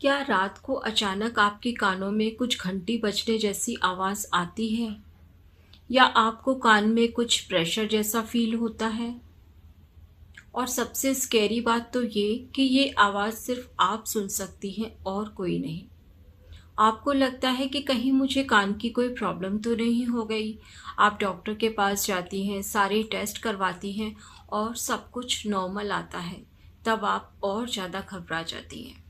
क्या रात को अचानक आपके कानों में कुछ घंटी बजने जैसी आवाज़ आती है? या आपको कान में कुछ प्रेशर जैसा फ़ील होता है? और सबसे स्कैरी बात तो ये कि ये आवाज़ सिर्फ़ आप सुन सकती हैं और कोई नहीं। आपको लगता है कि कहीं मुझे कान की कोई प्रॉब्लम तो नहीं हो गई। आप डॉक्टर के पास जाती हैं, सारे टेस्ट करवाती हैं और सब कुछ नॉर्मल आता है। तब आप और ज़्यादा घबरा जाती हैं।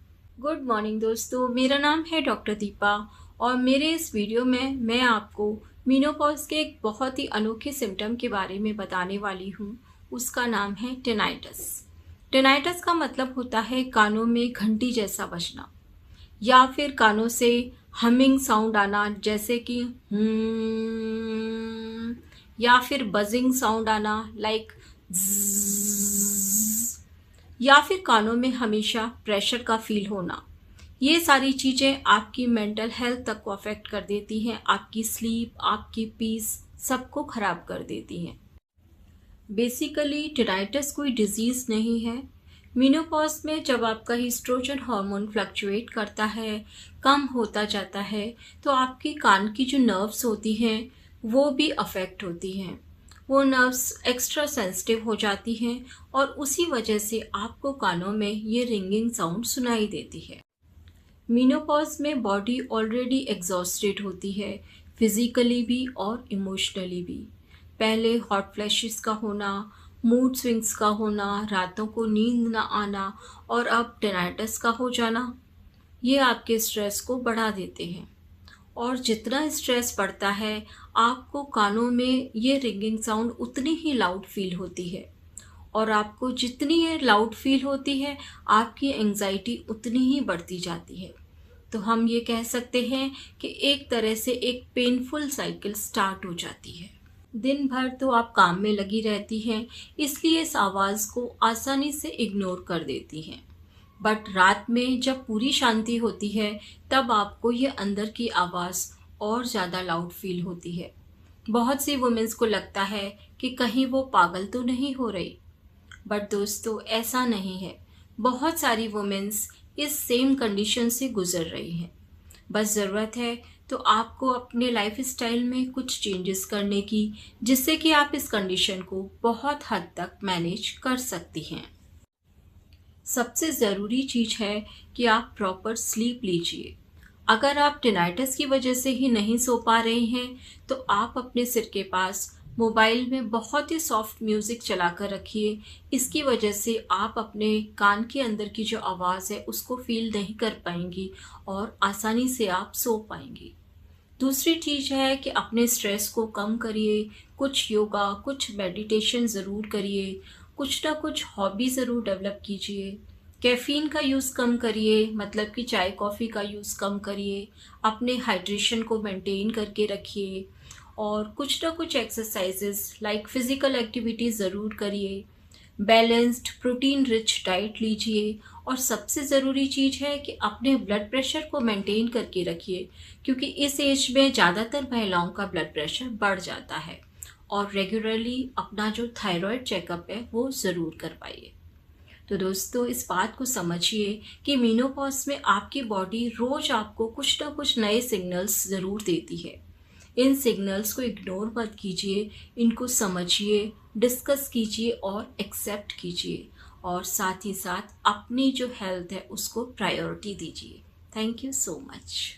गुड मॉर्निंग दोस्तों, मेरा नाम है डॉक्टर दीपा और मेरे इस वीडियो में मैं आपको मेनोपॉज के एक बहुत ही अनोखे सिम्टम के बारे में बताने वाली हूँ। उसका नाम है टिनाइटस। टिनाइटस का मतलब होता है कानों में घंटी जैसा बजना या फिर कानों से हमिंग साउंड आना, जैसे कि या फिर बजिंग साउंड आना लाइक या फिर कानों में हमेशा प्रेशर का फील होना। ये सारी चीज़ें आपकी मेंटल हेल्थ तक को अफेक्ट कर देती हैं, आपकी स्लीप, आपकी पीस सबको ख़राब कर देती हैं। बेसिकली टिनाइटस कोई डिजीज़ नहीं है। मेनोपॉज में जब आपका ईस्ट्रोजन हार्मोन फ्लक्चुएट करता है, कम होता जाता है, तो आपके कान की जो नर्व्स होती हैं वो भी अफेक्ट होती हैं। वो नर्व्स एक्स्ट्रा सेंसिटिव हो जाती हैं और उसी वजह से आपको कानों में ये रिंगिंग साउंड सुनाई देती है। मेनोपॉज में बॉडी ऑलरेडी एग्जॉस्टेड होती है, फिजिकली भी और इमोशनली भी। पहले हॉट फ्लैशेस का होना, मूड स्विंग्स का होना, रातों को नींद न आना और अब टिनाइटस का हो जाना, ये आपके स्ट्रेस को बढ़ा देते हैं। और जितना स्ट्रेस बढ़ता है, आपको कानों में ये रिंगिंग साउंड उतनी ही लाउड फील होती है और आपको जितनी ये लाउड फील होती है, आपकी एंजाइटी उतनी ही बढ़ती जाती है। तो हम ये कह सकते हैं कि एक तरह से एक पेनफुल साइकिल स्टार्ट हो जाती है। दिन भर तो आप काम में लगी रहती हैं, इसलिए इस आवाज़ को आसानी से इग्नोर कर देती हैं। बट रात में जब पूरी शांति होती है, तब आपको ये अंदर की आवाज़ और ज़्यादा लाउड फील होती है। बहुत सी वुमेन्स को लगता है कि कहीं वो पागल तो नहीं हो रही, बट दोस्तों ऐसा नहीं है। बहुत सारी वुमेन्स इस सेम कंडीशन से गुजर रही हैं। बस ज़रूरत है तो आपको अपने लाइफ स्टाइल में कुछ चेंजेस करने की, जिससे कि आप इस कंडीशन को बहुत हद तक मैनेज कर सकती हैं। सबसे ज़रूरी चीज़ है कि आप प्रॉपर स्लीप लीजिए। अगर आप टिनाइटस की वजह से ही नहीं सो पा रहे हैं, तो आप अपने सिर के पास मोबाइल में बहुत ही सॉफ्ट म्यूज़िक चला कर रखिए। इसकी वजह से आप अपने कान के अंदर की जो आवाज़ है उसको फील नहीं कर पाएंगी और आसानी से आप सो पाएंगी। दूसरी चीज़ है कि अपने स्ट्रेस को कम करिए, कुछ योगा, कुछ मेडिटेशन ज़रूर करिए, कुछ ना कुछ हॉबी ज़रूर डेवलप कीजिए। कैफ़ीन का यूज़ कम करिए, मतलब कि चाय कॉफ़ी का यूज़ कम करिए। अपने हाइड्रेशन को मेंटेन करके रखिए और कुछ ना कुछ एक्सरसाइजेस लाइक फिज़िकल एक्टिविटी ज़रूर करिए। बैलेंस्ड प्रोटीन रिच डाइट लीजिए और सबसे ज़रूरी चीज़ है कि अपने ब्लड प्रेशर को मेंटेन करके रखिए, क्योंकि इस एज में ज़्यादातर महिलाओं का ब्लड प्रेशर बढ़ जाता है। और रेगुलरली अपना जो थायराइड चेकअप है वो ज़रूर करवाइए। तो दोस्तों इस बात को समझिए कि मेनोपॉज में आपकी बॉडी रोज़ आपको कुछ ना कुछ नए सिग्नल्स ज़रूर देती है। इन सिग्नल्स को इग्नोर मत कीजिए, इनको समझिए, डिस्कस कीजिए और एक्सेप्ट कीजिए और साथ ही साथ अपनी जो हेल्थ है उसको प्रायोरिटी दीजिए। Thank you so much.